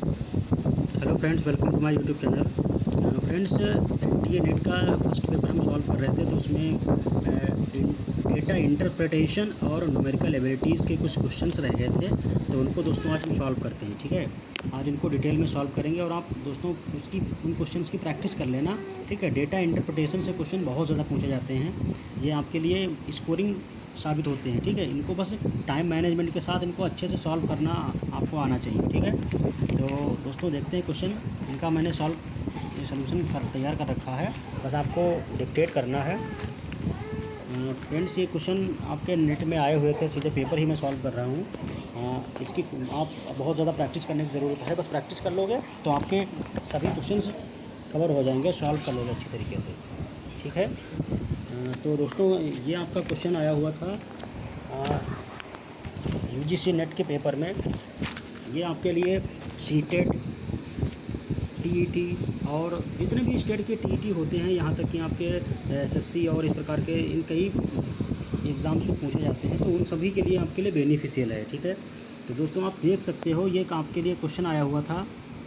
Hello friends, welcome to my YouTube channel. Friends, NTA NET का first paper हम solve कर रहे थे, तो उसमें डेटा इंटरप्रिटेशन और न्यूमेरिकल एबिलिटीज़ के कुछ क्वेश्चंस रह गए थे, तो उनको दोस्तों आज हम सॉल्व करते हैं। ठीक है, आज इनको डिटेल में सॉल्व करेंगे और आप दोस्तों उसकी उन क्वेश्चंस की प्रैक्टिस कर लेना। ठीक है, डेटा इंटरप्रिटेशन से क्वेश्चन बहुत ज़्यादा पूछे जाते हैं, ये आपके लिए स्कोरिंग साबित होते हैं। ठीक है, इनको बस टाइम मैनेजमेंट के साथ इनको अच्छे से सॉल्व करना आपको आना चाहिए। ठीक है, तो दोस्तों देखते हैं क्वेश्चन। इनका मैंने सोल्यूशन तैयार कर रखा है, बस आपको डिक्टेट करना है। फ्रेंड्स, ये क्वेश्चन आपके नेट में आए हुए थे, सीधे पेपर ही मैं सॉल्व कर रहा हूँ। इसकी आप बहुत ज़्यादा प्रैक्टिस करने की ज़रूरत है। बस प्रैक्टिस कर लोगे तो आपके सभी क्वेश्चंस कवर हो जाएंगे, सॉल्व कर लोगे अच्छी तरीके से। ठीक है, तो दोस्तों ये आपका क्वेश्चन आया हुआ था यूजीसी नेट के पेपर में। ये आपके लिए सीटेट, टीईटी और जितने भी स्टेट के टीईटी होते हैं, यहाँ तक कि आपके एसएससी और इस प्रकार के इन कई एग्ज़ाम्स में पूछे जाते हैं, तो उन सभी के लिए आपके लिए बेनिफिशियल है। ठीक है, तो दोस्तों आप देख सकते हो ये आपके लिए क्वेश्चन आया हुआ था।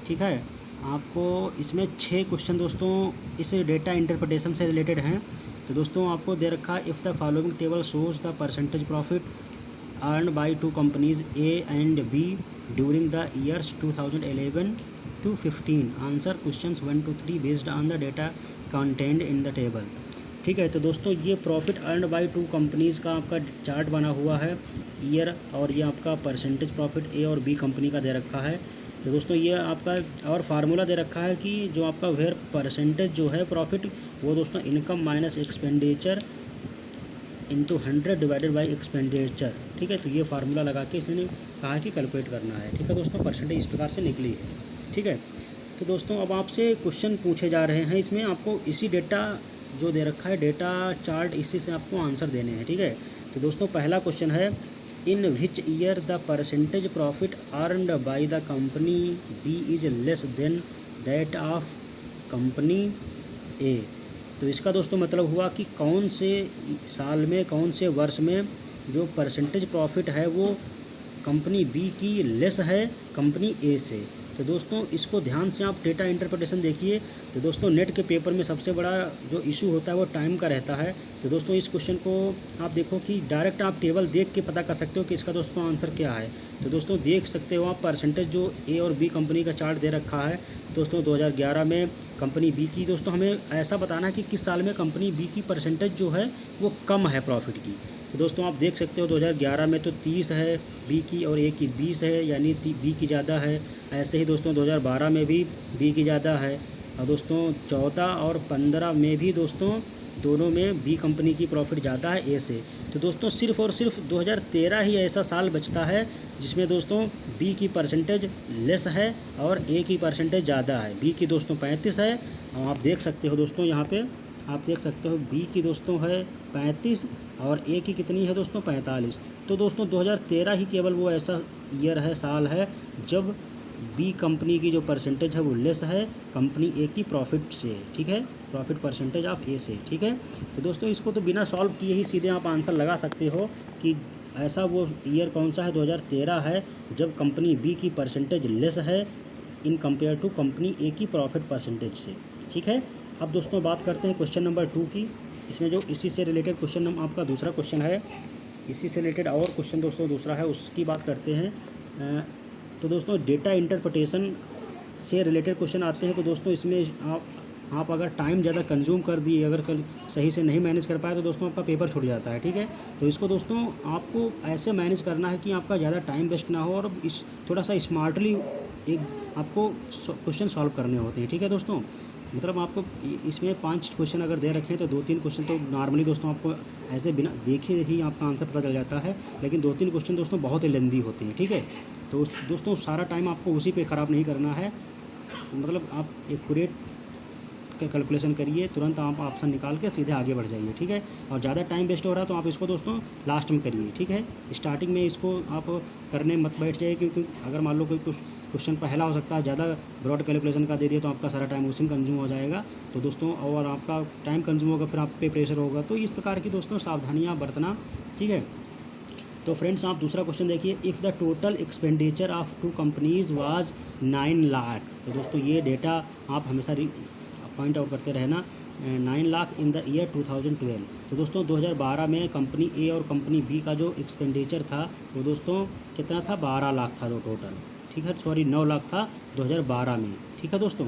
ठीक है, आपको इसमें 6 क्वेश्चन दोस्तों इस डेटा इंटरप्रिटेशन से रिलेटेड हैं। तो दोस्तों आपको दे रखा है, if the following table shows the percentage profit earned by two companies A and B during the years 2011 to 15, answer questions 1 to 3 based on the data content in the table. ठीक है, तो दोस्तों ये profit earned by two companies का आपका chart बना हुआ है ईयर, और ये आपका परसेंटेज प्रॉफिट ए और बी कंपनी का दे रखा है। तो दोस्तों ये आपका और फार्मूला दे रखा है कि जो आपका वेयर परसेंटेज जो है प्रॉफिट, वो दोस्तों income minus expenditure into 100 divided by expenditure. ठीक है, तो ये फार्मूला लगा के इसने कहा कि कैलकुलेट करना है। ठीक है दोस्तों, परसेंटेज इस प्रकार से निकली है। ठीक है, तो दोस्तों अब आपसे क्वेश्चन पूछे जा रहे हैं, इसमें आपको इसी डेटा जो दे रखा है डेटा चार्ट, इसी से आपको आंसर देने हैं। ठीक है, तो दोस्तों पहला क्वेश्चन है, in which year the percentage profit earned by the company B is less than that of company A. तो इसका दोस्तों मतलब हुआ कि कौन से साल में, कौन से वर्ष में जो परसेंटेज प्रॉफिट है वो कंपनी बी की लेस है कंपनी ए से। तो दोस्तों इसको ध्यान से आप डेटा इंटरप्रिटेशन देखिए। तो दोस्तों नेट के पेपर में सबसे बड़ा जो इशू होता है वो टाइम का रहता है। तो दोस्तों इस क्वेश्चन को आप देखो कि डायरेक्ट आप टेबल देख के पता कर सकते हो कि इसका दोस्तों आंसर क्या है। तो दोस्तों देख सकते हो आप, परसेंटेज जो ए और बी कंपनी का चार्ट दे रखा है दोस्तों 2011 में कंपनी बी की। दोस्तों हमें ऐसा बताना है कि किस साल में कंपनी बी की परसेंटेज जो है वो कम है प्रॉफिट की। तो दोस्तों आप देख सकते हो 2011 में तो 30 है बी की और ए की 20 है, यानी बी की ज़्यादा है। ऐसे ही दोस्तों 2012 में भी बी की ज़्यादा है, और दोस्तों 14 और 15 में भी दोस्तों दोनों में बी कंपनी की प्रॉफिट ज़्यादा है ए से। तो दोस्तों सिर्फ और सिर्फ 2013 ही ऐसा साल बचता है जिसमें दोस्तों बी की परसेंटेज लेस है और ए की परसेंटेज ज़्यादा है। बी की दोस्तों 35 है, और आप देख सकते हो दोस्तों यहाँ पे आप देख सकते हो बी की दोस्तों है 35 और ए की कितनी है दोस्तों 45। तो दोस्तों 2013 ही केवल वो ऐसा ईयर है, साल है, जब बी कंपनी की जो परसेंटेज है वो लेस है कंपनी ए की प्रॉफिट से। ठीक है, प्रॉफिट परसेंटेज ऑफ ए से। ठीक है, तो दोस्तों इसको तो बिना सॉल्व किए ही सीधे आप आंसर लगा सकते हो कि ऐसा वो ईयर कौन सा है, 2013 है, जब कंपनी बी की परसेंटेज लेस है इन कंपेयर टू कंपनी ए की प्रॉफिट परसेंटेज से। ठीक है, अब दोस्तों बात करते हैं क्वेश्चन नंबर 2 की। इसमें जो इसी से रिलेटेड क्वेश्चन आपका दूसरा क्वेश्चन है, इसी से रिलेटेड और क्वेश्चन दोस्तों दूसरा है, उसकी बात करते हैं। तो दोस्तों डेटा इंटरप्रिटेशन से रिलेटेड क्वेश्चन आते हैं। तो दोस्तों इसमें आप अगर टाइम ज़्यादा कंज्यूम कर दिए, अगर कल सही से नहीं मैनेज कर पाए, तो दोस्तों आपका पेपर छूट जाता है। ठीक है, तो इसको दोस्तों आपको ऐसे मैनेज करना है कि आपका ज़्यादा टाइम वेस्ट ना हो, और इस थोड़ा सा स्मार्टली एक आपको क्वेश्चन सॉल्व करने होते हैं। ठीक है दोस्तों, मतलब आपको इसमें 5 क्वेश्चन अगर दे रखे हैं तो 2-3 क्वेश्चन तो नॉर्मली दोस्तों आपको ऐसे बिना देखे ही आपका आंसर पता चल जाता है, लेकिन 2-3 क्वेश्चन दोस्तों बहुत ही लेंदी होते हैं। ठीक है, तो दोस्तों सारा टाइम आपको उसी पे ख़राब नहीं करना है, मतलब आप एक्यूरेट का कैलकुलेशन करिए, तुरंत आप ऑप्शन निकाल के सीधे आगे बढ़ जाइए। ठीक है, और ज़्यादा टाइम वेस्ट हो रहा है तो आप इसको दोस्तों लास्ट में करिए। ठीक है, स्टार्टिंग में इसको आप करने मत बैठ जाइए, क्योंकि अगर मान लो कोई क्वेश्चन पहला हो सकता है ज़्यादा ब्रॉड कैलकुलेशन का दे दिया तो आपका सारा टाइम उसी में कंज्यूम हो जाएगा। तो दोस्तों और आपका टाइम कंज्यूम होगा, फिर आप पे प्रेशर होगा। तो इस प्रकार की दोस्तों सावधानियाँ बरतना। ठीक है, तो फ्रेंड्स आप दूसरा क्वेश्चन देखिए, if the total expenditure of two companies was 9 lakh. तो दोस्तों ये डेटा आप हमेशा पॉइंट आउट करते रहना, 9 लाख इन द ईयर 2012। तो दोस्तों 2012 में कंपनी ए और कंपनी बी का जो एक्सपेंडिचर था वो दोस्तों कितना था, 12 लाख था दो टोटल, ठीक है, सॉरी 9 लाख था 2012 में, ठीक है दोस्तों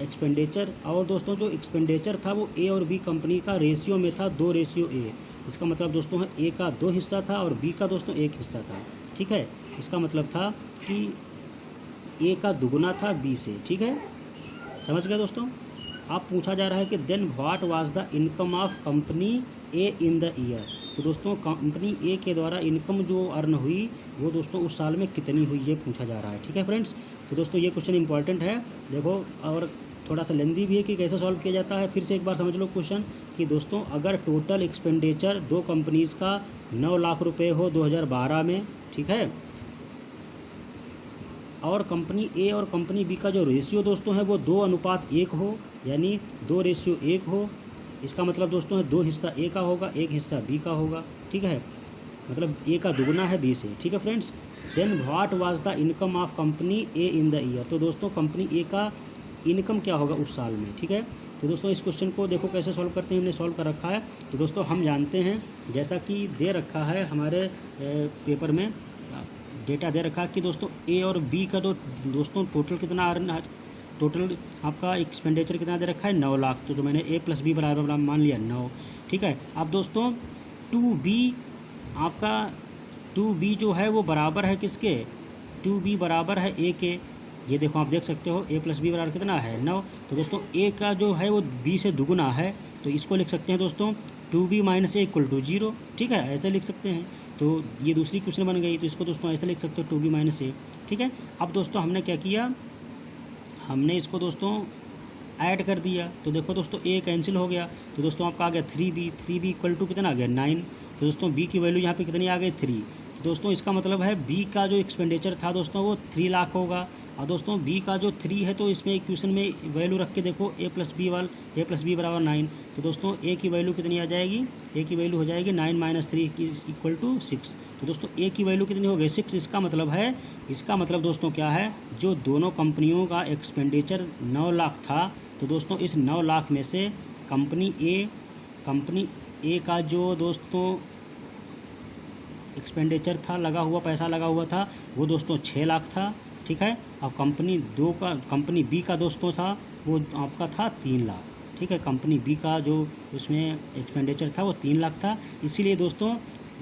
एक्सपेंडिचर। और दोस्तों जो एक्सपेंडिचर था वो ए और बी कंपनी का रेशियो में था 2:A। इसका मतलब दोस्तों है ए का 2 हिस्सा था और बी का दोस्तों 1 हिस्सा था, ठीक है। इसका मतलब था कि ए का दुगुना था बी से, ठीक है, समझ गए दोस्तों। अब पूछा जा रहा है कि then what was the income of company A in the year. तो दोस्तों कंपनी ए के द्वारा इनकम जो अर्न हुई वो दोस्तों उस साल में कितनी हुई, ये पूछा जा रहा है, ठीक है फ्रेंड्स। तो दोस्तों ये क्वेश्चन इंपॉर्टेंट है, देखो, और थोड़ा सा लेंदी भी है कि कैसे सॉल्व किया जाता है। फिर से एक बार समझ लो क्वेश्चन कि दोस्तों अगर टोटल एक्सपेंडिचर दो कंपनीज़ का 9 लाख रुपए हो 2012 में, ठीक है, और कंपनी ए और कंपनी बी का जो रेशियो दोस्तों है वो 2:1 हो, यानी 2:1 हो। इसका मतलब दोस्तों है 2 हिस्सा ए का होगा, 1 हिस्सा बी का होगा, ठीक है, मतलब ए का दुगुना है बी से, ठीक है friends. Then what was the income of company A in the year. तो दोस्तों कंपनी ए का इनकम क्या होगा उस साल में, ठीक है। तो दोस्तों इस क्वेश्चन को देखो कैसे सॉल्व करते हैं, हमने सॉल्व कर रखा है। तो दोस्तों हम जानते हैं, जैसा कि दे रखा है हमारे पेपर में डेटा दे रखा है कि दोस्तों ए और बी का दोस्तों टोटल कितना टोटल आपका एक्सपेंडिचर कितना दे रखा है, 9 लाख। तो जो मैंने ए प्लस बी बराबर मान लिया 9, ठीक है। अब दोस्तों 2B आपका 2B जो है वो बराबर है किसके, 2B बराबर है ए के। ये देखो आप देख सकते हो ए प्लस बी बराबर कितना है, 9। तो दोस्तों ए का जो है वो बी से दुगुना है, तो इसको लिख सकते हैं दोस्तों 2B minus A equal to 0, ठीक है, ऐसे लिख सकते हैं। तो ये दूसरी क्वेश्चन बन गई, तो इसको दोस्तों ऐसे लिख सकते हो 2B माइनस ए, ठीक है। अब दोस्तों हमने क्या किया, हमने इसको दोस्तों ऐड कर दिया। तो देखो दोस्तों ए कैंसिल हो गया, तो दोस्तों आपका आ गया 3B इक्वल टू कितना आ गया 9। तो दोस्तों बी की वैल्यू यहाँ पे कितनी आ गई 3। तो दोस्तों इसका मतलब है बी का जो एक्सपेंडिचर था दोस्तों वो 3 लाख होगा। और दोस्तों बी का जो 3 है तो इसमें इक्वेशन में वैल्यू रख के देखो ए प्लस बी बराबर 9। तो दोस्तों ए की वैल्यू कितनी आ जाएगी, ए की वैल्यू हो जाएगी 9 माइनस 3 इक्वल टू 6। तो दोस्तों ए की वैल्यू कितनी हो गई 6। इसका मतलब दोस्तों क्या है, जो दोनों कंपनियों का एक्सपेंडिचर 9 लाख था, तो दोस्तों इस 9 लाख में से कंपनी ए का जो दोस्तों एक्सपेंडिचर था, पैसा लगा हुआ था, वो दोस्तों 6 लाख था, ठीक है। अब कंपनी बी का दोस्तों था वो आपका था 3 लाख, ठीक है। कंपनी बी का जो उसमें एक्सपेंडिचर था वो 3 लाख था, इसीलिए दोस्तों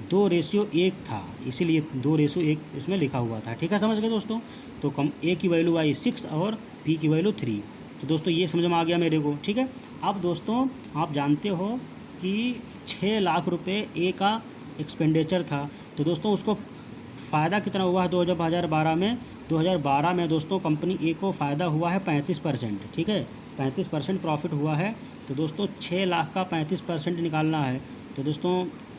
2:1 था, इसीलिए 2:1 इसमें लिखा हुआ था, ठीक है, समझ गए दोस्तों। तो ए की वैल्यू आई 6 और बी की वैल्यू 3। तो दोस्तों ये समझ में आ गया मेरे को, ठीक है। अब दोस्तों आप जानते हो कि 6 लाख रुपए ए का एक्सपेंडिचर था, तो दोस्तों उसको फ़ायदा कितना हुआ है 2012 में। 2012 में दोस्तों कंपनी ए को फ़ायदा हुआ है 35%, ठीक है, 35% प्रॉफिट हुआ है। तो दोस्तों 6 लाख का 35% निकालना है। तो दोस्तों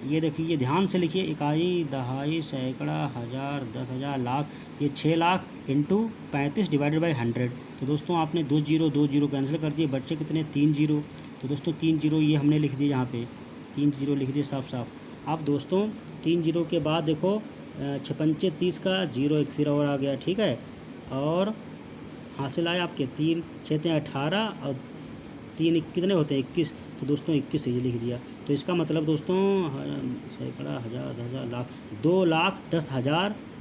ये देखिए, ये ध्यान से लिखिए, इकाई, दहाई, सैकड़ा, हज़ार, 10,000, लाख, ये 6 लाख इंटू 35 डिवाइडेड बाई 100। तो दोस्तों आपने 2 जीरो कैंसिल कर दिए, बच्चे कितने 3 जीरो। तो दोस्तों 3 जीरो ये हमने लिख दिए, यहाँ पे 3 जीरो लिख दिए साफ। अब दोस्तों 3 जीरो के बाद देखो 6×5 30 का 0 एक फिर और आ गया, ठीक है। और हासिल आए आपके 3 6 18 और 3 कितने होते हैं 21। तो दोस्तों 21 ये लिख दिया। तो इसका मतलब दोस्तों सैकड़ा, हज़ार, 10,000, लाख,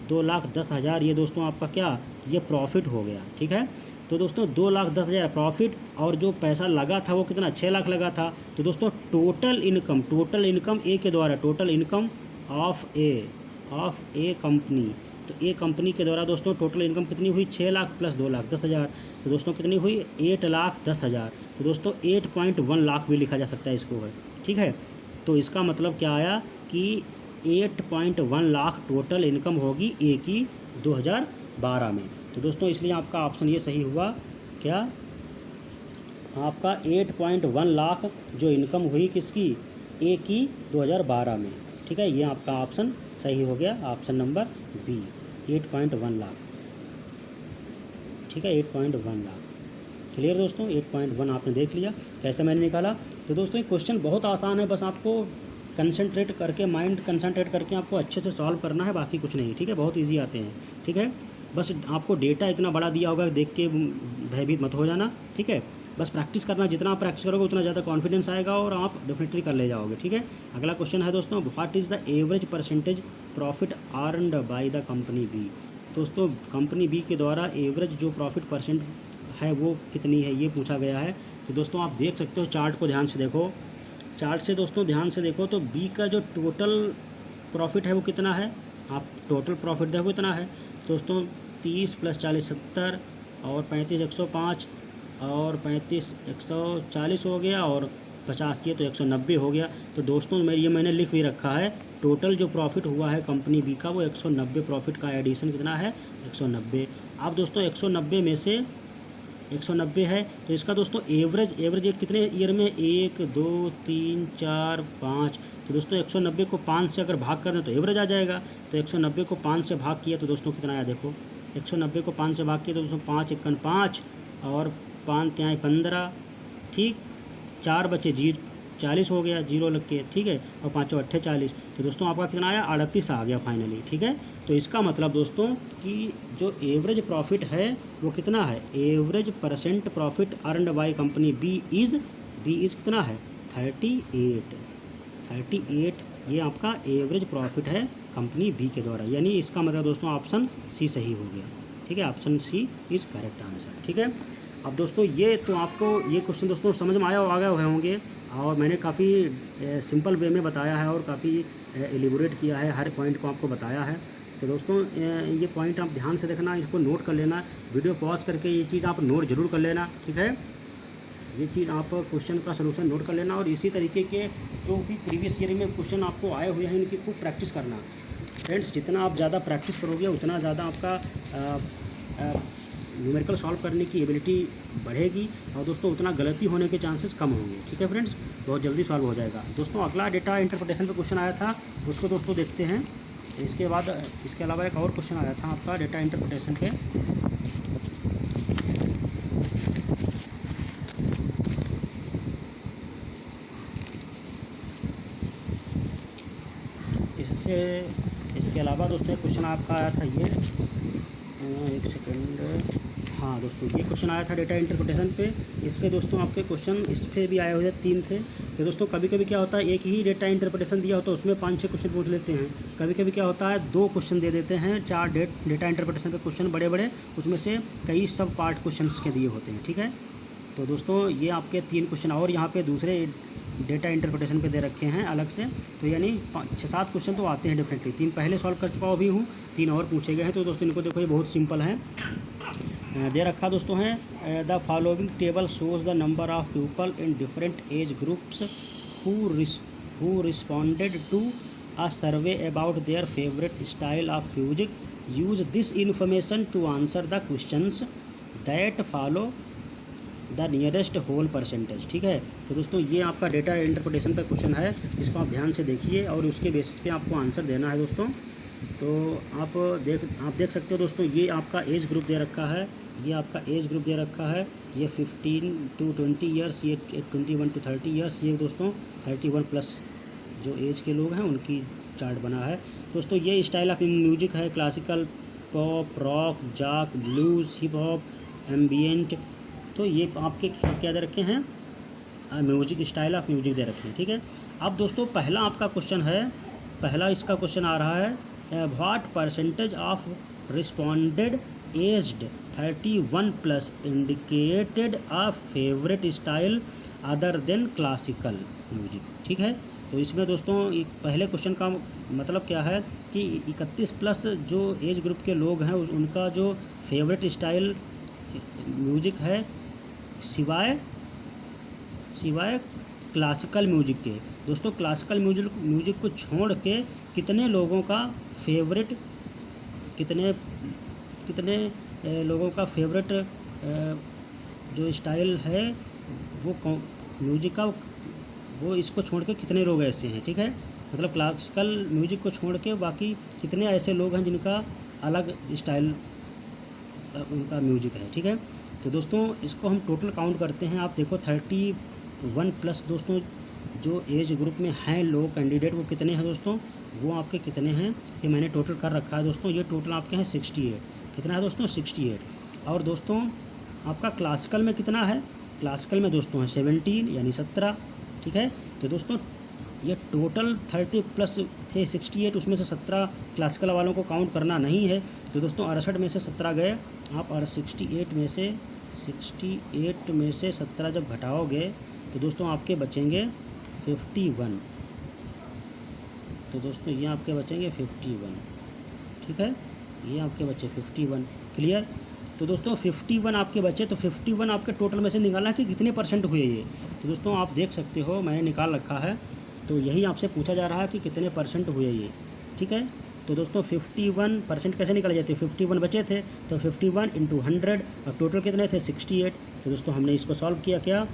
2,10,000 ये दोस्तों आपका क्या, ये प्रॉफिट हो गया, ठीक है। तो दोस्तों 2,10,000 प्रॉफिट, और जो पैसा लगा था वो कितना 6 लाख लगा था। तो दोस्तों टोटल इनकम ए के द्वारा, total income of A company, तो ए कंपनी के द्वारा दोस्तों टोटल इनकम कितनी हुई 6 लाख प्लस 2,10,000। तो दोस्तों कितनी हुई 8,10,000। तो दोस्तों 8.1 लाख भी लिखा जा सकता है इसको है, ठीक है। तो इसका मतलब क्या आया कि 8.1 लाख टोटल इनकम होगी ए की 2012 में। तो दोस्तों इसलिए आपका ऑप्शन ये सही हुआ, क्या आपका 8.1 लाख जो इनकम हुई किसकी, ए की 2012 में, ठीक है। ये आपका ऑप्शन सही हो गया, ऑप्शन नंबर बी, 8.1 लाख, ठीक है, 8.1 लाख। क्लियर दोस्तों, 8.1 आपने देख लिया कैसे मैंने निकाला। तो दोस्तों ये क्वेश्चन बहुत आसान है, बस आपको कंसंट्रेट करके, माइंड कंसंट्रेट करके आपको अच्छे से सॉल्व करना है, बाकी कुछ नहीं, ठीक है। बहुत ईजी आते हैं, ठीक है। बस आपको डेटा इतना बड़ा दिया होगा, देख के भयभीत मत हो जाना, ठीक है। बस प्रैक्टिस करना, जितना आप प्रैक्टिस करोगे उतना ज़्यादा कॉन्फिडेंस आएगा और आप डेफिनेटली कर ले जाओगे, ठीक है। अगला क्वेश्चन है दोस्तों, what is the average percentage profit earned by the company B. दोस्तों कंपनी बी के द्वारा एवरेज जो प्रॉफिट परसेंट है वो कितनी है, ये पूछा गया है। तो दोस्तों आप देख सकते हो, चार्ट को ध्यान से देखो, चार्ट से दोस्तों ध्यान से देखो तो बी का जो टोटल प्रॉफिट है वो कितना है, आप टोटल प्रॉफिट देखो इतना है दोस्तों, 30 + 40 70 और 35 105 और 35 140 हो गया और 50 किए तो 190 हो गया। तो दोस्तों ये मैंने लिख भी रखा है, टोटल जो प्रॉफिट हुआ है कंपनी बी का वो 190, प्रॉफिट का एडिशन कितना है 190। अब दोस्तों 190 में से 190 है तो इसका दोस्तों एवरेज एक कितने ईयर में, 1 2 3 4 5। तो दोस्तों 190 को 5 से अगर भाग कर दें तो एवरेज आ जाएगा। तो 190 को 5 से भाग किया तो दोस्तों कितना आया, देखो 190 को 5 से भाग किया तो दोस्तों 5 एकन 5 और 5 त्याई 15, ठीक, 4 बचे 40 हो गया, 0 लग के, ठीक है, और 5 8 40। तो दोस्तों आपका कितना आया, 38 आ गया फाइनली, ठीक है। तो इसका मतलब दोस्तों कि जो एवरेज प्रॉफिट है वो कितना है, average percent profit earned by company B is कितना है 38। ये आपका एवरेज प्रॉफिट है कंपनी बी के द्वारा, यानी इसका मतलब दोस्तों ऑप्शन सी सही हो गया, ठीक है। Option C is correct answer, ठीक है। अब दोस्तों ये तो आपको ये क्वेश्चन दोस्तों समझ में आ गए होंगे और मैंने काफ़ी सिंपल वे में बताया है और काफ़ी एलिबोरेट किया है, हर पॉइंट को आपको बताया है। तो दोस्तों ये पॉइंट आप ध्यान से देखना, इसको नोट कर लेना, वीडियो पॉज करके ये चीज़ आप नोट जरूर कर लेना, ठीक है। ये चीज़ आप क्वेश्चन का सलूशन नोट कर लेना और इसी तरीके के जो भी प्रीवियस ईयर में क्वेश्चन आपको आए हुए हैं इनकी खूब प्रैक्टिस करना फ्रेंड्स। जितना आप ज़्यादा प्रैक्टिस करोगे उतना ज़्यादा आपका न्यूमेरिकल सॉल्व करने की एबिलिटी बढ़ेगी और दोस्तों उतना गलती होने के चांसेस कम होंगे, ठीक है फ्रेंड्स, बहुत जल्दी सॉल्व हो जाएगा। दोस्तों अगला डेटा इंटरप्रिटेशन पे क्वेश्चन आया था, उसको दोस्तों देखते हैं। इसके बाद इसके अलावा एक और क्वेश्चन आया था आपका डेटा इंटरप्रिटेशन पे। इसके अलावा दोस्तों क्वेश्चन आपका आया था ये, एक सेकंड, हाँ दोस्तों ये क्वेश्चन आया था डेटा इंटरप्रिटेशन पे। इस पे दोस्तों आपके क्वेश्चन इस पे भी आए हुए 3 थे। तो दोस्तों कभी कभी क्या होता है, एक ही डेटा इंटरप्रिटेशन दिया होता है उसमें 5-6 क्वेश्चन पूछ लेते हैं। कभी कभी क्या होता है 2 क्वेश्चन दे देते हैं, 4 डेटा इंटरप्रिटेशन के क्वेश्चन बड़े बड़े, उसमें से कई सब पार्ट क्वेश्चन के दिए होते हैं, ठीक है। तो दोस्तों ये आपके 3 क्वेश्चन और यहाँ पे दूसरे डेटा इंटरप्रिटेशन पे दे रखे हैं अलग से। तो यानी 6-7 क्वेश्चन तो आते हैं डेफिनेटली, 3 पहले सॉल्व कर चुका भी हूँ, 3 और पूछे गए हैं। तो दोस्तों इनको देखो, ये बहुत सिंपल है, दे रखा दोस्तों है, the following table shows the number of people in different age groups who responded to a survey about their favourite style of music. Use this information to answer the questions that follow the nearest whole percentage, ठीक है। तो दोस्तों ये आपका data interpretation पे question है, इसको आप ध्यान से देखिए और उसके बेसिस पे आपको आंसर देना है दोस्तों। तो आप देख सकते हो दोस्तों, ये आपका एज ग्रुप दे रखा है, ये आपका एज ग्रुप दे रखा है, ये 15 to 20 ईयर्स, ये 21 to 30 ईयर्स, ये दोस्तों 31 प्लस जो एज के लोग हैं उनकी चार्ट बना है। दोस्तों ये स्टाइल ऑफ म्यूजिक है, classical, pop, rock, jazz, blues, hip hop, ambient. तो ये आपके क्या दे रखे हैं, म्यूजिक, स्टाइल ऑफ म्यूजिक दे रखे हैं, ठीक है। अब दोस्तों पहला आपका क्वेश्चन है, पहला इसका क्वेश्चन आ रहा है, what percentage of responded aged 31 plus indicated a favourite style other than classical music, ठीक है। तो इसमें दोस्तों पहले क्वेश्चन का मतलब क्या है कि 31 प्लस जो एज ग्रुप के लोग हैं उनका जो फेवरेट स्टाइल म्यूजिक है सिवाय क्लासिकल म्यूजिक के। दोस्तों क्लासिकल म्यूजिक को छोड़ के कितने लोगों का फेवरेट, कितने लोगों का फेवरेट जो स्टाइल है वो म्यूजिक का, वो इसको छोड़ के कितने लोग ऐसे हैं, ठीक है। मतलब क्लासिकल म्यूजिक को छोड़ के बाकी कितने ऐसे लोग हैं जिनका अलग स्टाइल उनका म्यूजिक है, ठीक है। तो दोस्तों इसको हम टोटल काउंट करते हैं, आप देखो 31 प्लस दोस्तों जो एज ग्रुप में हैं लोग कैंडिडेट वो कितने हैं दोस्तों, वो आपके कितने हैं ये मैंने टोटल कर रखा है दोस्तों। ये टोटल आपके हैं 68। कितना है दोस्तों 68। और दोस्तों आपका क्लासिकल में कितना है, क्लासिकल में दोस्तों है 17 यानी 17। ठीक है, तो दोस्तों ये टोटल 30 प्लस थे 68, उसमें से 17 क्लासिकल वालों को काउंट करना नहीं है। तो दोस्तों 68 में से 17 गए आप, और 68 में से 17 जब घटाओगे तो दोस्तों आपके बचेंगे 51। तो दोस्तों ये आपके बचेंगे 51। ठीक है, ये आपके बचे 51। क्लियर। तो दोस्तों 51 आपके बचे, तो 51 आपके टोटल में से निकालना है कि कितने परसेंट हुए ये। तो दोस्तों आप देख सकते हो मैंने निकाल रखा है, तो यही आपसे पूछा जा रहा है कि कितने परसेंट हुए ये। ठीक है, तो दोस्तों 51% कैसे निकाले जाते हैं, 51 बचे थे तो 51 इंटू 100, और टोटल कितने थे 68। तो दोस्तों हमने इसको सॉल्व किया क्या,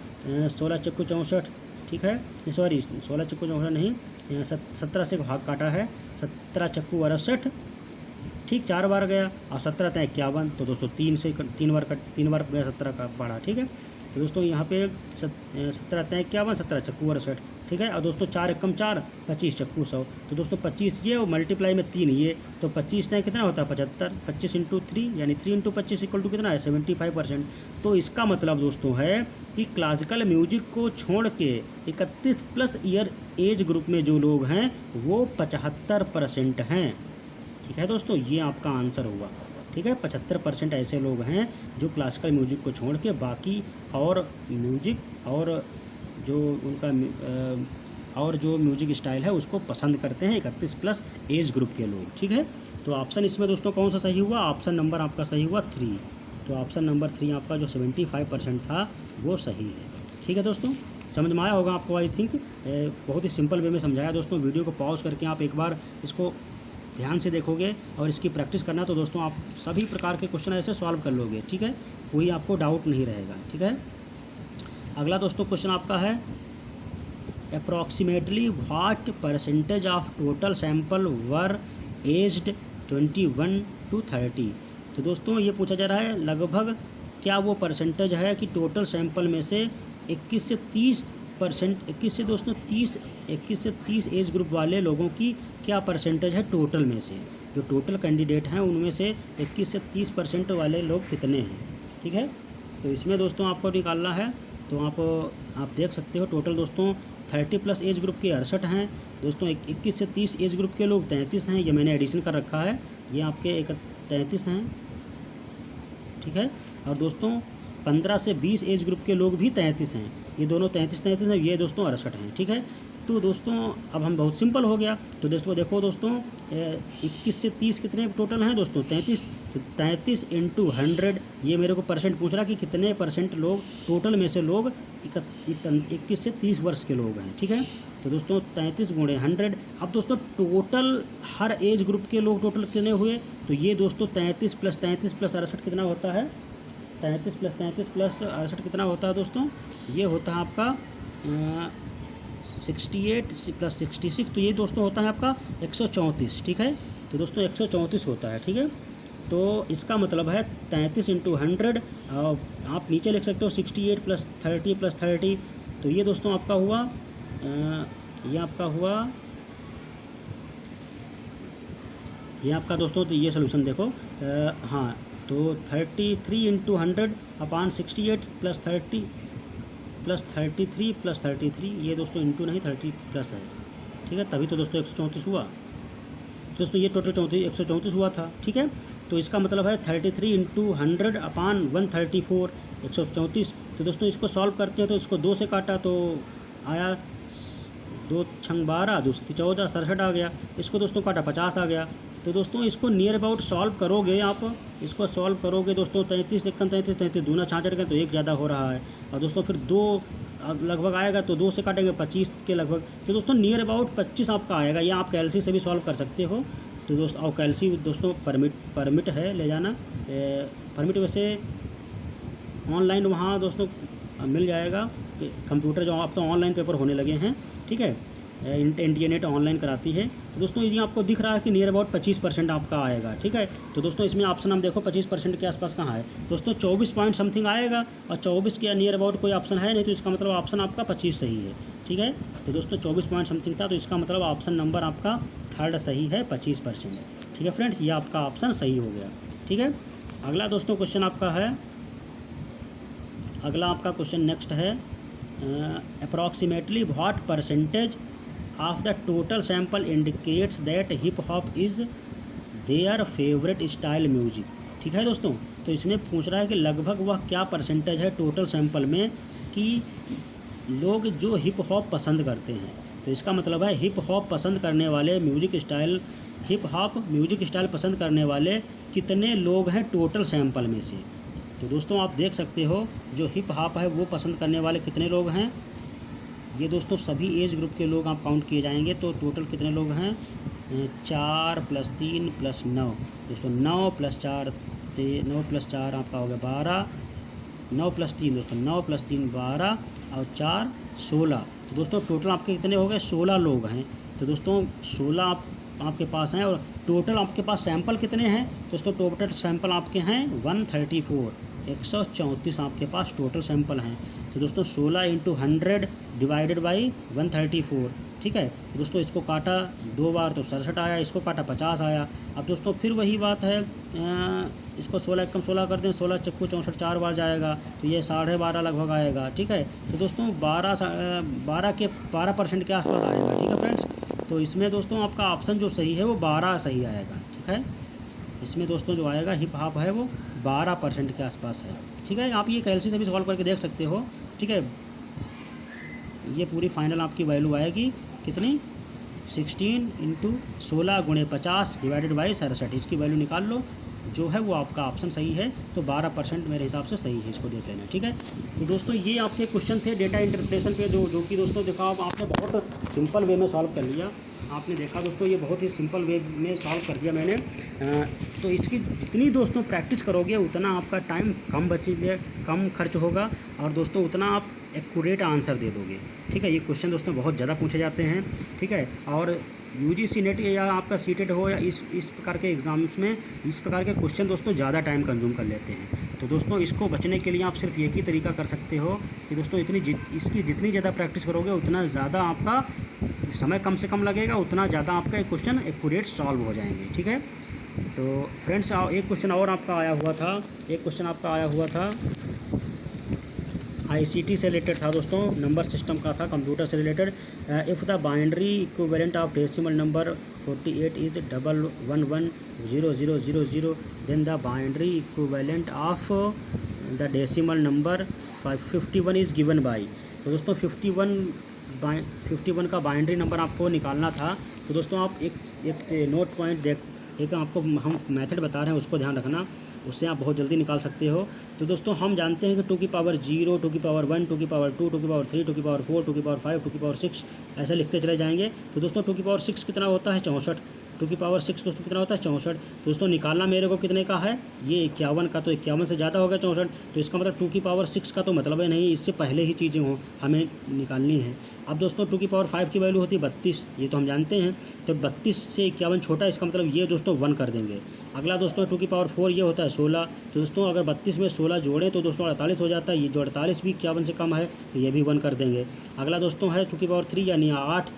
16 चक्कू 64। ठीक है, सॉरी 16 चक्कू 64 नहीं, 17 से भाग काटा है, 17 चक्कू 68। ठीक, 4 बार गया, और 17 था 51। तो दोस्तों 3 बार गया 17 का बढ़ा। ठीक है, तो दोस्तों यहाँ पे 17 था 51, 17 चक्कू 68। ठीक है, और दोस्तों 4 एकम 4, 25 चक्कू 100। तो दोस्तों 25 ये और मल्टीप्लाई में 3 ये, तो 25 था कितना होता है 75। 25 इंटू 3 यानी 3 इंटू 25 इक्वल टू कितना है 75%। तो इसका मतलब दोस्तों है कि क्लासिकल म्यूजिक को छोड़ के 31 प्लस ईयर एज ग्रुप में जो लोग हैं वो 75% हैं। ठीक है दोस्तों, ये आपका आंसर हुआ। ठीक है, 75% ऐसे लोग हैं जो क्लासिकल म्यूजिक को छोड़ के बाकी और म्यूजिक और जो म्यूजिक स्टाइल है उसको पसंद करते हैं 31 प्लस एज ग्रुप के लोग। ठीक है, तो ऑप्शन इसमें दोस्तों कौन सा सही हुआ, ऑप्शन नंबर आपका सही हुआ 3। तो ऑप्शन नंबर 3 आपका जो 75% था वो सही है। ठीक है दोस्तों, समझ में आया होगा आपको आई थिंक। बहुत ही सिंपल वे में समझाया दोस्तों। वीडियो को पॉज करके आप एक बार इसको ध्यान से देखोगे और इसकी प्रैक्टिस करना, तो दोस्तों आप सभी प्रकार के क्वेश्चन ऐसे सॉल्व कर लोगे। ठीक है, कोई आपको डाउट नहीं रहेगा। ठीक है, अगला दोस्तों क्वेश्चन आपका है approximately what percentage of total sample were aged 21 to 30। तो दोस्तों ये पूछा जा रहा है लगभग क्या वो परसेंटेज है कि टोटल सैंपल में से 21 से 30%, 21 से दोस्तों 30 एज ग्रुप वाले लोगों की क्या परसेंटेज है टोटल में से, जो टोटल कैंडिडेट हैं उनमें से 21 से 30% वाले लोग कितने हैं। ठीक है, तो इसमें दोस्तों आपको निकालना है। तो आप देख सकते हो टोटल दोस्तों 30 प्लस एज ग्रुप के 68 हैं दोस्तों। 21 से 30 एज ग्रुप के लोग 33 हैं, ये मैंने एडिशन कर रखा है, ये आपके 33 हैं। ठीक है, और दोस्तों 15 से 20 एज ग्रुप के लोग भी 33 हैं, ये दोनों 33 हैं, ये दोस्तों 68 हैं। ठीक है, तो दोस्तों अब हम बहुत सिंपल हो गया। तो दोस्तों देखो दोस्तों 21 से 30 कितने टोटल हैं दोस्तों 33। तो 33 इंटू 100, ये मेरे को परसेंट पूछ रहा कि कितने परसेंट लोग टोटल में से लोग 21 से 30 वर्ष के लोग हैं। ठीक है, तो दोस्तों 33 गुणे 100। अब दोस्तों टोटल हर एज ग्रुप के लोग टोटल कितने हुए, तो ये दोस्तों 33 प्लस 68 कितना होता है, 33 प्लस 68 कितना होता है दोस्तों, ये होता है आपका 68 प्लस 66, तो ये दोस्तों होता है आपका 134। ठीक है, तो दोस्तों 134 होता है। ठीक है, तो इसका मतलब है 33 इंटू 100, आप नीचे लिख सकते हो 68 प्लस 30, तो ये दोस्तों आपका हुआ ये आपका दोस्तों, तो ये सोल्यूशन देखो हाँ, तो 33 इंटू 100 अपान 68 प्लस 30 प्लस 33 प्लस 33, ये दोस्तों इंटू नहीं 30 प्लस है। ठीक है, तभी तो दोस्तों 134 हुआ दोस्तों, ये टोटल 134 हुआ था। ठीक है, तो इसका मतलब है 33 इंटू 100 अपान 134 134। तो दोस्तों इसको सॉल्व करते हैं तो इसको 2 से काटा तो आया 2 छंग 12, 2 14, 67 आ गया। इसको दोस्तों काटा 50 आ गया। तो दोस्तों इसको नियर अबाउट सॉल्व करोगे, आप इसको सॉल्व करोगे दोस्तों 33 एकम 33 दूना 66 का, तो 1 ज़्यादा हो रहा है। और दोस्तों फिर 2 लगभग आएगा तो 2 से काटेंगे 25 के लगभग, तो दोस्तों नियर अबाउट 25 आपका आएगा। या आप कैलसी से भी सॉल्व कर सकते हो। तो दोस्तों और कैलसी दोस्तों परमिट है ले जाना, परमिट वैसे ऑनलाइन वहाँ दोस्तों मिल जाएगा। कंप्यूटर जो आप तो ऑनलाइन पेपर होने लगे हैं। ठीक है, इंडिया नेट ऑनलाइन कराती है। तो दोस्तों ये आपको दिख रहा है कि नियर अबाउट 25% आपका आएगा। ठीक है, तो दोस्तों इसमें ऑप्शन हम देखो 25% के आसपास कहाँ है दोस्तों, 24 पॉइंट समथिंग आएगा, और 24 के नियर अबाउट कोई ऑप्शन है नहीं, तो इसका मतलब ऑप्शन आपका 25 सही है। ठीक है। तो दोस्तों 24 पॉइंट समथिंग था, तो इसका मतलब ऑप्शन नंबर आपका थर्ड सही है, 25%। ठीक है फ्रेंड्स, ये आपका ऑप्शन सही हो गया। ठीक है, अगला दोस्तों क्वेश्चन आपका है, अगला आपका क्वेश्चन नेक्स्ट है, approximately what percentage of the total sample indicates that hip hop is there favourite style music. ठीक है दोस्तों, तो इसमें पूछ रहा है कि लगभग वह क्या परसेंटेज है टोटल सैंपल में कि लोग जो हिप हॉप पसंद करते हैं। तो इसका मतलब है हिप हॉप पसंद करने वाले music style, hip hop music style पसंद करने वाले कितने लोग हैं टोटल सैंपल में से। तो दोस्तों आप देख सकते हो जो हिप हॉप है वो पसंद करने वाले कितने लोग हैं। ये दोस्तों सभी एज ग्रुप के लोग आप काउंट किए जाएंगे, तो टोटल कितने लोग हैं, 4 + 3 + 9 दोस्तों, 9 + 4 9 + 4 आपका हो गया 12, 9 + 3 दोस्तों, 9 + 3 12 और 4 16। तो दोस्तों टोटल आपके कितने हो गए, 16 लोग हैं। तो दोस्तों 16 आपके पास हैं, और टोटल आपके पास सैंपल कितने हैं दोस्तों, टोटल सैंपल आपके हैं 134, 134 आपके पास टोटल सैंपल हैं। तो दोस्तों 16 × 100 डिवाइडेड बाई 134। ठीक है, तो दोस्तों इसको काटा 2 बार तो 67 आया, इसको काटा 50 आया। अब दोस्तों फिर वही बात है, इसको 16 × 16 कर दें, 16 × 64 4 बार जाएगा, तो ये 12.5 लगभग आएगा। ठीक है, तो दोस्तों 12% के आसपास आएगा। ठीक है फ्रेंड्स, तो इसमें दोस्तों आपका ऑप्शन जो सही है वो 12 सही आएगा। ठीक है, इसमें दोस्तों जो आएगा हिप हॉप है वो 12% के आसपास है। ठीक है, आप ये कैलसी से भी सॉल्व करके देख सकते हो। ठीक है, ये पूरी फाइनल आपकी वैल्यू आएगी कितनी, 16 × 16 × 50 डिवाइडेड बाई 67। इसकी वैल्यू निकाल लो, जो है वो आपका ऑप्शन सही है, तो 12% मेरे हिसाब से सही है, इसको देख लेना। ठीक है, तो दोस्तों ये आपके क्वेश्चन थे डेटा इंटरप्रिटेशन पे, जो कि दोस्तों देखा आपने बहुत सिंपल वे में सॉल्व कर लिया। आपने देखा दोस्तों ये बहुत ही सिंपल वे में सॉल्व कर दिया मैंने। तो इसकी जितनी दोस्तों प्रैक्टिस करोगे उतना आपका टाइम कम खर्च होगा, और दोस्तों उतना आप एक्यूरेट आंसर दे दोगे। ठीक है, ये क्वेश्चन दोस्तों बहुत ज़्यादा पूछे जाते हैं। ठीक है, और यूजीसी नेट या आपका सीटेट हो या इस प्रकार के एग्ज़ाम्स में इस प्रकार के क्वेश्चन दोस्तों ज़्यादा टाइम कंज्यूम कर लेते हैं। तो दोस्तों इसको बचने के लिए आप सिर्फ एक ही तरीका कर सकते हो कि दोस्तों इसकी जितनी ज़्यादा प्रैक्टिस करोगे उतना ज़्यादा आपका समय कम से कम लगेगा, उतना ज़्यादा आपका क्वेश्चन एक्यूरेट सॉल्व हो जाएंगे। ठीक है, तो फ्रेंड्स एक क्वेश्चन और आपका आया हुआ था, आईसीटी से रिलेटेड था दोस्तों, नंबर सिस्टम का था, कंप्यूटर से related. If the binary equivalent of decimal number 48 is 111000, then the binary equivalent of the decimal number 51 is given by. तो दोस्तों 51 का बाइनरी नंबर आपको निकालना था। तो दोस्तों आप एक नोट पॉइंट एक आपको हम मेथड बता रहे हैं, उसको ध्यान रखना, उससे आप बहुत जल्दी निकाल सकते हो। तो दोस्तों हम जानते हैं कि 2 की पावर 0, 2 की पावर 1, 2 की पावर 2, 2 की पावर 3, 2 की पावर 4, 2 की पावर 5, 2 की पावर 6 ऐसे लिखते चले जाएंगे। तो दोस्तों 2 की पावर 6 कितना होता है, 64। 2 की पावर 6 दोस्तों कितना होता है, 64। दोस्तों निकालना मेरे को कितने का है, ये 51 का, तो 51 से ज़्यादा हो गया 64। तो इसका मतलब 2 की पावर 6 का तो मतलब है नहीं, इससे पहले ही चीज़ें हों हमें निकालनी है। अब दोस्तों 2 की पावर 5 की वैल्यू होती है 32, ये तो हम जानते हैं। तो 32 से 51 छोटा, इसका मतलब ये दोस्तों 1 कर देंगे। अगला दोस्तों 2 की पावर 4 ये होता है 16। तो दोस्तों अगर 32 में 16 जोड़ें तो दोस्तों 48 हो जाता है, ये जो 48 भी 51 से कम है तो ये भी 1 कर देंगे। अगला दोस्तों है 2 की पावर 3 यानी 8।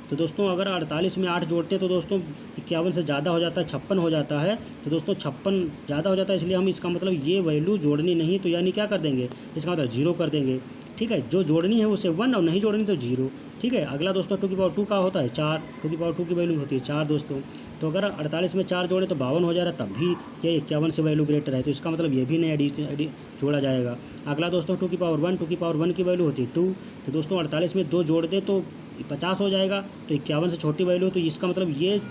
तो दोस्तों अगर 48 में 8 जोड़ते हैं तो दोस्तों 51 से ज़्यादा हो जाता है, 56 हो जाता है। तो दोस्तों 56 ज़्यादा हो जाता है, इसलिए हम इसका मतलब ये वैल्यू जोड़नी नहीं, तो यानी क्या कर देंगे, इसका मतलब 0 कर देंगे। ठीक है, जो जोड़नी है उसे 1 और नहीं जोड़नी तो 0। ठीक है, अगला दोस्तों 2 की पावर 2 का होता है 4। 2 की पावर 2 की वैल्यू होती है 4 दोस्तों। तो अगर 48 में 4 जोड़े तो 52 हो जा रहा है, तब भी ये 51 से वैल्यू ग्रेटर है, तो इसका मतलब ये भी नहीं जोड़ा जाएगा। अगला दोस्तों 2 की पावर 1, 2 की पावर 1 की वैल्यू होती है 2। तो दोस्तों 48 में 2 जोड़ दें तो 50 हो जाएगा, तो 51 से छोटी वैल्यू, तो इसका मतलब ये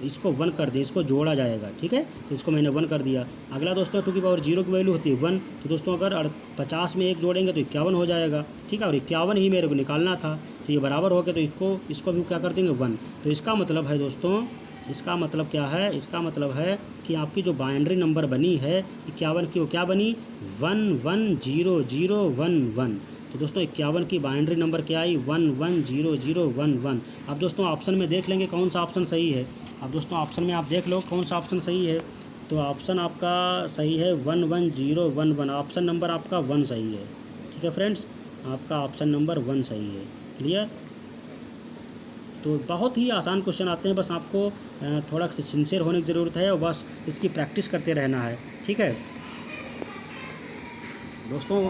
इसको 1 कर दें, इसको जोड़ा जाएगा। ठीक है, तो इसको मैंने 1 कर दिया। अगला दोस्तों 2 की पावर 0 की वैल्यू होती है 1। तो दोस्तों अगर 50 में 1 जोड़ेंगे तो 51 हो जाएगा। ठीक है, और 51 ही मेरे को निकालना था, तो ये बराबर हो गया, तो इसको भी क्या कर देंगे 1। तो इसका मतलब है दोस्तों, इसका मतलब क्या है, इसका मतलब है कि आपकी जो बाइनरी नंबर बनी है 51 की, वो क्या बनी 110011। तो दोस्तों 51 की बाइनरी नंबर क्या आई 110011। अब दोस्तों ऑप्शन में देख लेंगे कौन सा ऑप्शन सही है। अब दोस्तों ऑप्शन में आप देख लो कौन सा ऑप्शन सही है। तो ऑप्शन आपका सही है 11011, ऑप्शन नंबर आपका 1 सही है। ठीक है फ्रेंड्स, आपका ऑप्शन नंबर 1 सही है। क्लियर। तो बहुत ही आसान क्वेश्चन आते हैं, बस आपको थोड़ा सिंसियर होने की ज़रूरत है और बस इसकी प्रैक्टिस करते रहना है, ठीक है दोस्तों।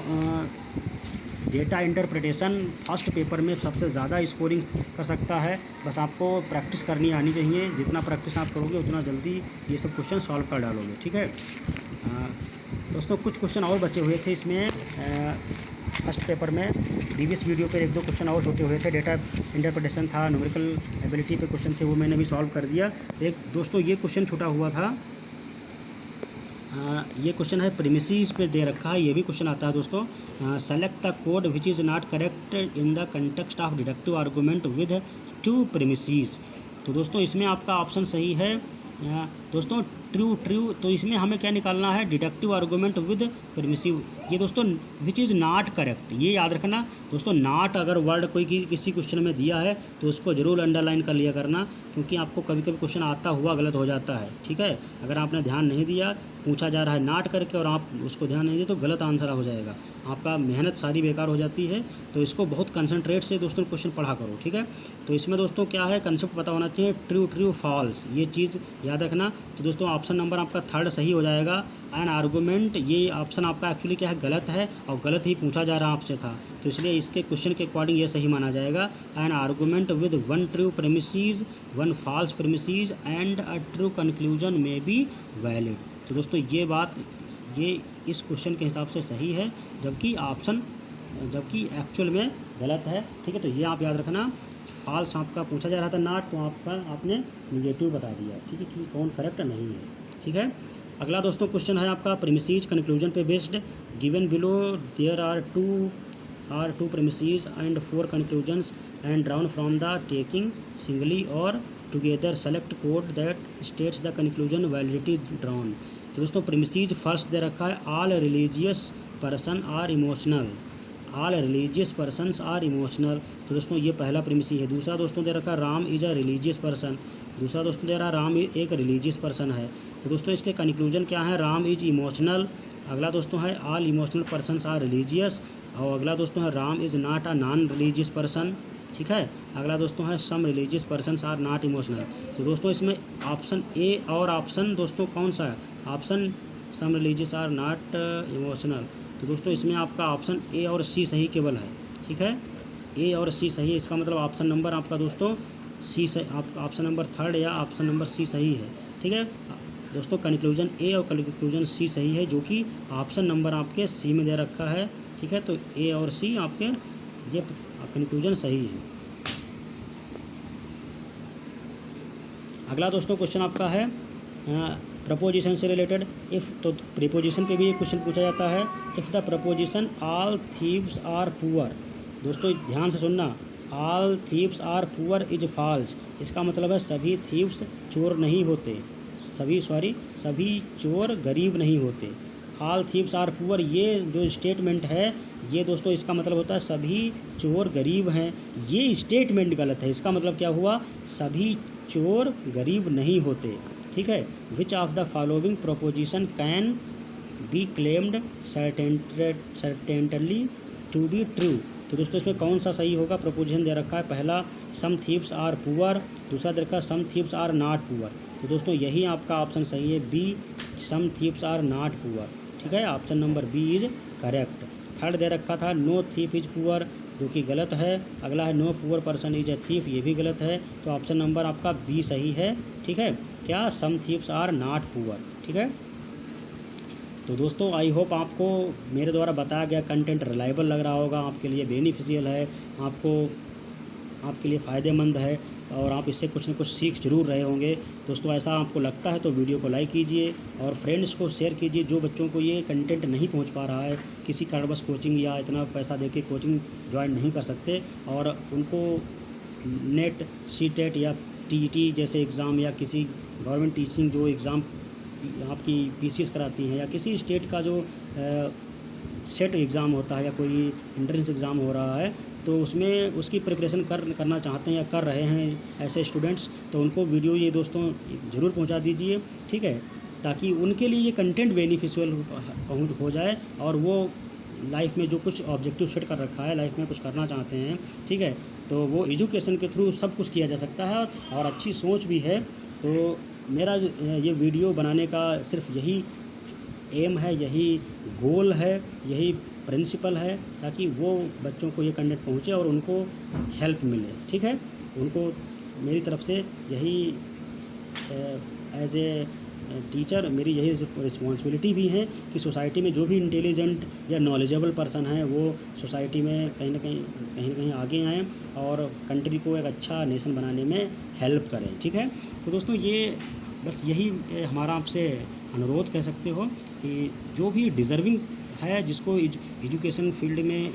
डेटा इंटरप्रिटेशन फर्स्ट पेपर में सबसे ज़्यादा स्कोरिंग कर सकता है, बस आपको प्रैक्टिस करनी आनी चाहिए। जितना प्रैक्टिस आप करोगे उतना जल्दी ये सब क्वेश्चन सॉल्व कर डालोगे, ठीक है। दोस्तों कुछ क्वेश्चन और बचे हुए थे इसमें फर्स्ट पेपर में, प्रीवियस वीडियो पे एक दो क्वेश्चन और छोटे हुए थे। डेटा इंटरप्रिटेशन था, न्यूमेरिकल एबिलिटी पे क्वेश्चन थे, वो मैंने भी सॉल्व कर दिया। एक दोस्तों ये क्वेश्चन छूटा हुआ था, ये क्वेश्चन है प्रीमिसेस पे दे रखा है, ये भी क्वेश्चन आता है दोस्तों। Select the code which is not correct in the context of deductive argument with 2 premises. तो दोस्तों इसमें आपका ऑप्शन सही है दोस्तों ट्रू। तो इसमें हमें क्या निकालना है, डिडक्टिव आर्गूमेंट विद प्रीमिसिव। ये दोस्तों विच इज़ नॉट करेक्ट, ये याद रखना दोस्तों। नॉट अगर वर्ड कोई किसी क्वेश्चन में दिया है तो उसको ज़रूर अंडरलाइन कर लिया करना, क्योंकि आपको कभी कभी क्वेश्चन आता हुआ गलत हो जाता है, ठीक है। अगर आपने ध्यान नहीं दिया, पूछा जा रहा है नॉट करके और आप उसको ध्यान नहीं दिए तो गलत आंसर हो जाएगा, आपका मेहनत सारी बेकार हो जाती है। तो इसको बहुत कंसंट्रेट से दोस्तों क्वेश्चन पढ़ा करो, ठीक है। तो इसमें दोस्तों क्या है, कंसेप्ट पता होना चाहिए, ट्रू फॉल्स, ये चीज़ याद रखना। तो दोस्तों ऑप्शन नंबर आपका थर्ड सही हो जाएगा। एन आर्गूमेंट, ये ऑप्शन आपका एक्चुअली क्या है, गलत है और गलत ही पूछा जा रहा आपसे था, तो इसलिए इसके क्वेश्चन के अकॉर्डिंग ये सही माना जाएगा। An argument with 1 true premises 1 false premises and a true conclusion may be valid. तो दोस्तों ये बात, ये इस क्वेश्चन के हिसाब से सही है, जबकि एक्चुअल में गलत है, ठीक है। तो ये आप याद रखना। फॉल्स आपका पूछा जा रहा था नॉट, तो आपने निगेटिव बता दिया, ठीक है, कि कौन करेक्ट नहीं है, ठीक है। अगला दोस्तों क्वेश्चन है आपका प्रीमिसेस कंक्लूजन पे based. Given below there are two premises and 4 conclusions and drawn from the taking singly or together select code that states the conclusion validity drawn. तो दोस्तों प्रीमिसेस फर्स्ट दे रखा है, all religious person are emotional, all religious persons are emotional. तो दोस्तों ये पहला premises है। दूसरा दोस्तों दे रखा है Ram is a religious person, दूसरा दोस्तों दे रहा है राम एक रिलीजियस पर्सन है। तो दोस्तों इसके कंक्लूजन क्या है, राम इज इमोशनल। अगला दोस्तों है all emotional persons are religious, और अगला दोस्तों है Ram is not a non religious person, ठीक है। अगला दोस्तों है some religious persons are not emotional. तो दोस्तों इसमें ऑप्शन ए और ऑप्शन दोस्तों कौन सा है, option some religious are not emotional. तो दोस्तों इसमें आपका ऑप्शन ए और सी सही केवल है, ठीक है, ए और सी सही है। इसका मतलब ऑप्शन नंबर आपका दोस्तों सी से, आपका ऑप्शन नंबर थर्ड या ऑप्शन नंबर सी सही है, ठीक है दोस्तों। कंक्लूजन ए और कंक्लूजन सी सही है, जो कि ऑप्शन नंबर आपके सी में दे रखा है, ठीक है। तो ए और सी आपके ये कंक्लूजन सही है। अगला दोस्तों क्वेश्चन आपका है प्रपोजिशन से रिलेटेड। इफ़, तो प्रीपोजिशन पे भी एक क्वेश्चन पूछा जाता है। If the proposition all thieves are poor, दोस्तों ध्यान से सुनना, all thieves are poor is false. इसका मतलब है सभी थीव्स चोर नहीं होते, सभी चोर गरीब नहीं होते। ऑल थीव्स आर पुअर, ये जो स्टेटमेंट है, ये दोस्तों इसका मतलब होता है सभी चोर गरीब हैं। ये स्टेटमेंट गलत है। इसका मतलब क्या हुआ, सभी चोर गरीब नहीं होते, ठीक है। Which of the following proposition can be claimed certainly to be true. तो दोस्तों इसमें कौन सा सही होगा, प्रोपोजिशन दे रखा है, पहला सम थीव्स आर पुअर, दूसरा दे रखा है some thieves are not poor. तो दोस्तों यही आपका ऑप्शन सही है, B some thieves are not poor, ठीक है। Option number B is correct. Third दे रखा था नो थीफ इज पुअर, जो कि गलत है। अगला है no poor person is a thief, ये भी गलत है। तो ऑप्शन नंबर आपका बी सही है, ठीक है। क्या, सम थीव्स आर नॉट पुअर, ठीक है। तो दोस्तों आई होप आपको मेरे द्वारा बताया गया कंटेंट रिलायबल लग रहा होगा, आपके लिए बेनिफिशियल है, आपके लिए फ़ायदेमंद है और आप इससे कुछ न कुछ सीख जरूर रहे होंगे। दोस्तों ऐसा आपको लगता है तो वीडियो को लाइक कीजिए और फ्रेंड्स को शेयर कीजिए। जो बच्चों को ये कंटेंट नहीं पहुंच पा रहा है, किसी कारणवश कोचिंग या इतना पैसा देके कोचिंग ज्वाइन नहीं कर सकते और उनको नेट सीटेट या टीईटी जैसे एग्ज़ाम या किसी गवर्नमेंट टीचिंग जो एग्ज़ाम आपकी पीसीएस कराती हैं या किसी स्टेट का जो सेट एग्ज़ाम होता है या कोई एंट्रेंस एग्ज़ाम हो रहा है, तो उसमें उसकी प्रिपरेशन करना चाहते हैं या कर रहे हैं ऐसे स्टूडेंट्स, तो उनको वीडियो ये दोस्तों ज़रूर पहुंचा दीजिए, ठीक है, ताकि उनके लिए ये कंटेंट बेनिफिशियल हो जाए और वो लाइफ में जो कुछ ऑब्जेक्टिव सेट कर रखा है, लाइफ में कुछ करना चाहते हैं, ठीक है, तो वो एजुकेशन के थ्रू सब कुछ किया जा सकता है और अच्छी सोच भी है। तो मेरा ये वीडियो बनाने का सिर्फ यही एम है, यही गोल है, यही प्रिंसिपल है, ताकि वो बच्चों को ये कंटेंट पहुँचे और उनको हेल्प मिले, ठीक है। उनको मेरी तरफ से यही एज ए टीचर मेरी यही रिस्पॉन्सिबिलिटी भी है कि सोसाइटी में जो भी इंटेलिजेंट या नॉलेजेबल पर्सन है वो सोसाइटी में कहीं ना कहीं आगे आएँ और कंट्री को एक अच्छा नेशन बनाने में हेल्प करें, ठीक है। तो दोस्तों ये बस यही हमारा आपसे अनुरोध कह सकते हो कि जो भी डिज़र्विंग है, जिसको एजुकेशन फील्ड में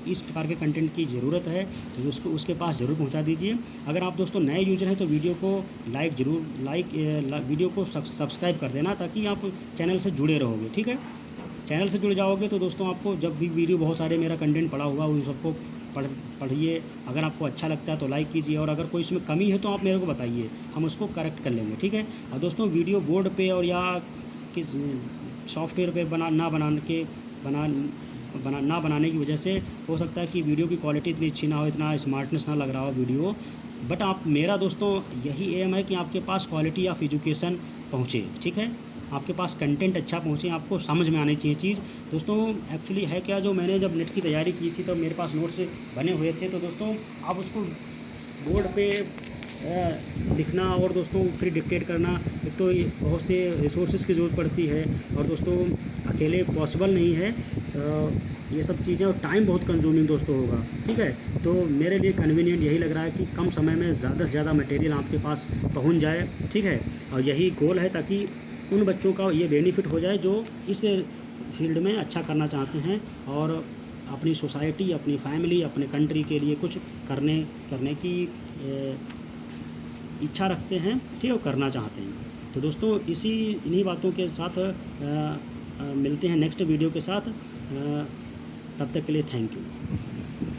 इस प्रकार के कंटेंट की ज़रूरत है, तो उसको उसके पास ज़रूर पहुंचा दीजिए। अगर आप दोस्तों नए यूजर हैं तो वीडियो को वीडियो को सब्सक्राइब कर देना, ताकि आप चैनल से जुड़े रहोगे, ठीक है। चैनल से जुड़ जाओगे तो दोस्तों आपको जब भी वीडियो, बहुत सारे मेरा कंटेंट पड़ा हुआ उन सबको पढ़िए। अगर आपको अच्छा लगता है तो लाइक कीजिए, और अगर कोई इसमें कमी है तो आप मेरे को बताइए, हम उसको करेक्ट कर लेंगे, ठीक है। और दोस्तों वीडियो बोर्ड पे और या किस सॉफ्टवेयर पे ना बनाने की वजह से हो सकता है कि वीडियो की क्वालिटी इतनी अच्छी ना हो, इतना स्मार्टनेस ना लग रहा हो वीडियो, बट आप मेरा दोस्तों यही एम है कि आपके पास क्वालिटी ऑफ एजुकेशन पहुँचे, ठीक है। आपके पास कंटेंट अच्छा पहुँचे, आपको समझ में आनी चाहिए चीज़। दोस्तों एक्चुअली है क्या, जो मैंने जब नेट की तैयारी की थी तो मेरे पास नोट्स बने हुए थे, तो दोस्तों आप उसको बोर्ड पे लिखना और दोस्तों फिर डिक्टेट करना, एक तो बहुत से रिसोर्सेज की ज़रूरत पड़ती है, और दोस्तों अकेले पॉसिबल नहीं है ये सब चीज़ें, और टाइम बहुत कंज्यूमिंग दोस्तों होगा, ठीक है। तो मेरे लिए कन्वीनियंट यही लग रहा है कि कम समय में ज़्यादा से ज़्यादा मटेरियल आपके पास पहुंच जाए, ठीक है। और यही गोल है, ताकि उन बच्चों का ये बेनिफिट हो जाए जो इस फील्ड में अच्छा करना चाहते हैं और अपनी सोसाइटी, अपनी फैमिली, अपने कंट्री के लिए कुछ करने की इच्छा रखते हैं, ठीक है, करना चाहते हैं। तो दोस्तों इन्हीं बातों के साथ मिलते हैं नेक्स्ट वीडियो के साथ। तब तक के लिए थैंक यू।